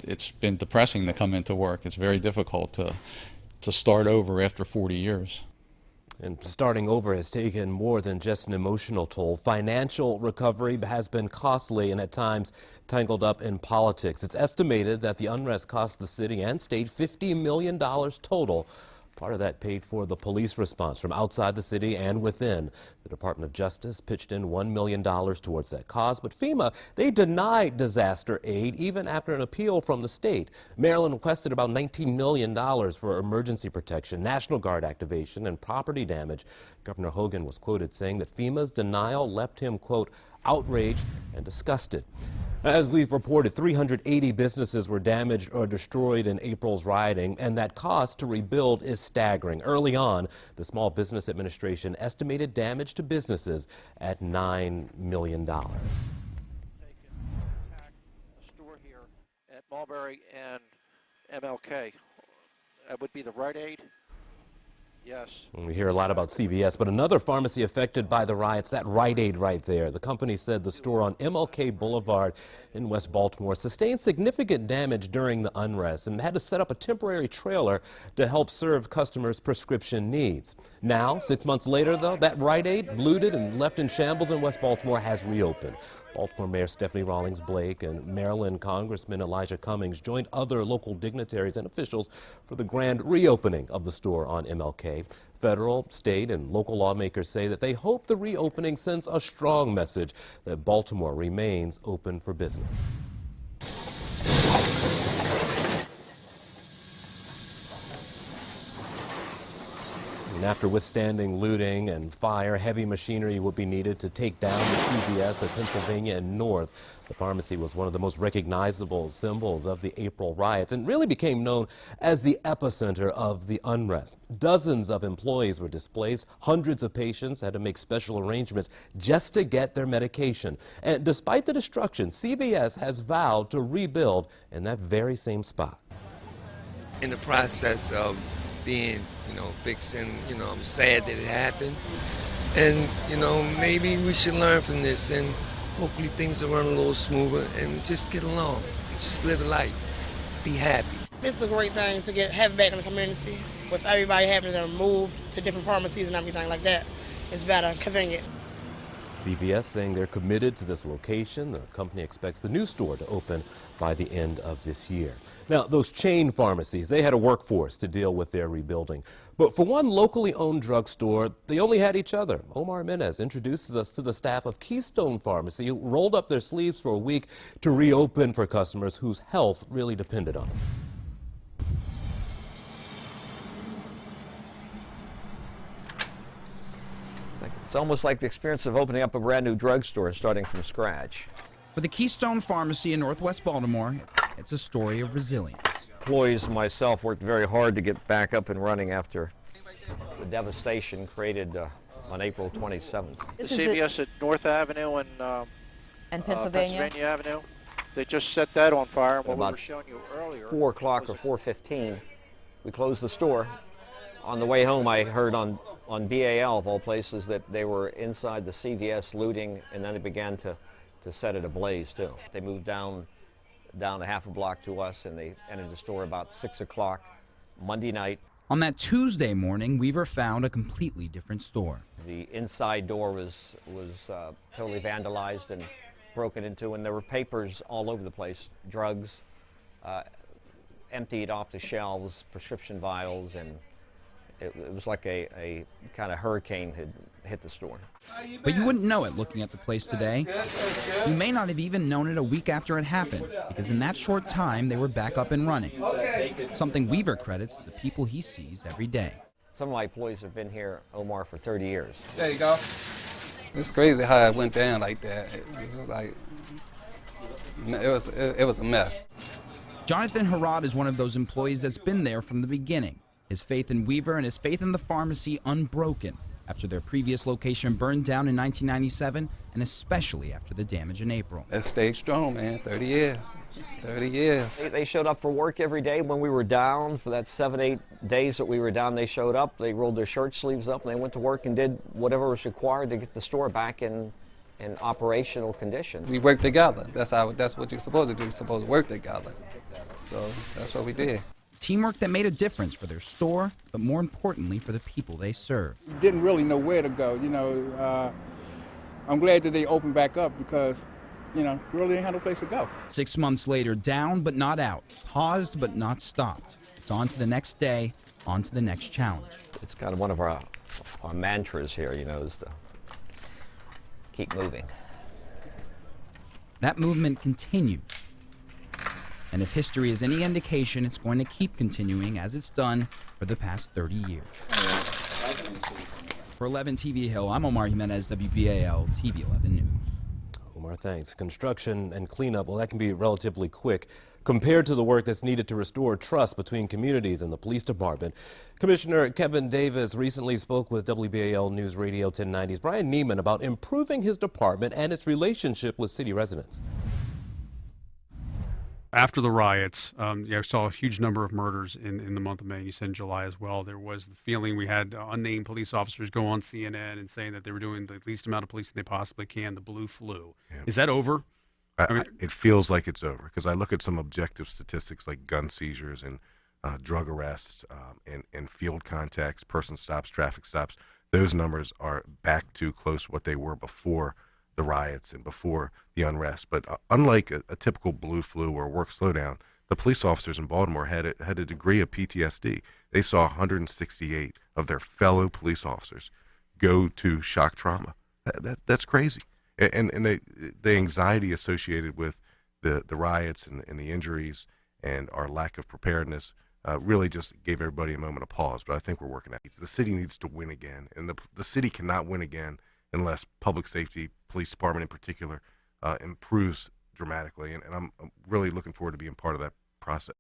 it's been depressing to come into work. It's very difficult to start over after 40 years. And starting over has taken more than just an emotional toll. Financial recovery has been costly and at times tangled up in politics. It's estimated that the unrest cost the city and state $50 million total. Part of that paid for the police response from outside the city and within. The Department of Justice pitched in $1 million towards that cause, but FEMA, they denied disaster aid even after an appeal from the state. Maryland requested about $19 million for emergency protection, National Guard activation, and property damage. Governor Hogan was quoted saying that FEMA's denial left him, quote, outraged and disgusted. As we've reported, 380 businesses were damaged or destroyed in April's rioting, and that cost to rebuild is staggering. Early on, the Small Business Administration estimated damage to businesses at $9 million. A store here at Mulberry and MLK. That would be the Rite Aid. Yes. We hear a lot about CVS, but another pharmacy affected by the riots, that Rite Aid right there. The company said the store on MLK Boulevard in West Baltimore sustained significant damage during the unrest and had to set up a temporary trailer to help serve customers' prescription needs. Now, 6 months later, though, that Rite Aid, looted and left in shambles in West Baltimore, has reopened. Baltimore Mayor Stephanie Rawlings Blake and Maryland Congressman Elijah Cummings joined other local dignitaries and officials for the grand reopening of the store on MLK. Federal, state, and local lawmakers say that they hope the reopening sends a strong message that Baltimore remains open for business. And after withstanding looting and fire, heavy machinery will be needed to take down the CVS at Pennsylvania and North. The pharmacy was one of the most recognizable symbols of the April riots and really became known as the epicenter of the unrest. Dozens of employees were displaced. Hundreds of patients had to make special arrangements just to get their medication. And despite the destruction, CVS has vowed to rebuild in that very same spot. In the process of being, fixing, I'm sad that it happened. And, maybe we should learn from this and hopefully things will run a little smoother and just get along. Just live life. Be happy. It's a great thing to have it back in the community with everybody having to move to different pharmacies and everything like that. It's better, convenient. CVS saying they're committed to this location. The company expects the new store to open by the end of this year. Now, those chain pharmacies, they had a workforce to deal with their rebuilding. But for one locally owned drugstore, they only had each other. Omar Menez introduces us to the staff of Keystone Pharmacy, who rolled up their sleeves for a week to reopen for customers whose health really depended on it. It's almost like the experience of opening up a brand new drugstore and starting from scratch. For the Keystone Pharmacy in Northwest Baltimore, it's a story of resilience. Employees and myself worked very hard to get back up and running after the devastation created on April 27th. The CVS at North Avenue and Pennsylvania Avenue, they just set that on fire. What we were showing you earlier. 4 o'clock or 4:15, we closed the store. On the way home, I heard on BAL, of all places, that they were inside the CVS looting, and then they began to set it ablaze, too. They moved down a half a block to us, and they entered the store about 6 o'clock Monday night. On that Tuesday morning, Weaver found a completely different store. The inside door was totally vandalized and broken into, and there were papers all over the place, drugs, emptied off the shelves, prescription vials, and it was like a kind of hurricane had hit the store. But you wouldn't know it looking at the place today. You may not have even known it a week after it happened, because in that short time they were back up and running. Something Weaver credits to the people he sees every day. Some of my employees have been here, Omar, for 30 years. There you go. It's crazy how it went down like that. It was a mess. Jonathan Harrod is one of those employees that's been there from the beginning. His faith in Weaver and his faith in the pharmacy unbroken after their previous location burned down in 1997, and especially after the damage in April. That stayed strong, man. 30 years. 30 years. They showed up for work every day when we were down. For that 7-8 days that we were down, they showed up. They rolled their shirt sleeves up, and they went to work and did whatever was required to get the store back in in operational condition. We work together. That's what you're supposed to do. You're supposed to work together. So that's what we did. Teamwork that made a difference for their store, but more importantly for the people they serve. Didn't really know where to go, I'm glad that they opened back up because, really didn't have no place to go. 6 months later, down but not out, paused but not stopped. It's on to the next day, on to the next challenge. It's kind of one of our mantras here, is to keep moving. That movement continues. And if history is any indication, it's going to keep continuing as it's done for the past 30 years. For 11 TV Hill, I'm Omar Jimenez, WBAL TV 11 News. Omar, thanks. Construction and cleanup, well, that can be relatively quick compared to the work that's needed to restore trust between communities and the police department. Commissioner Kevin Davis recently spoke with WBAL News Radio 1090's Brian Neiman about improving his department and its relationship with city residents. After the riots, I saw a huge number of murders in the month of May, and you said in July as well. There was the feeling we had unnamed police officers go on CNN and saying that they were doing the least amount of policing they possibly can, the blue flu. Yeah. Is that over? It feels like it's over because I look at some objective statistics like gun seizures and drug arrests and field contacts, person stops, traffic stops. Those numbers are back to close to what they were before the riots and before the unrest. But unlike a typical blue flu or work slowdown, the police officers in Baltimore had a degree of PTSD. They saw 168 of their fellow police officers go to shock trauma. That's crazy. And the anxiety associated with the riots and the injuries and our lack of preparedness really just gave everybody a moment of pause. But I think we're working at it. The city needs to win again, and the city cannot win again unless public safety, police department in particular, improves dramatically. And I'm really looking forward to being part of that process.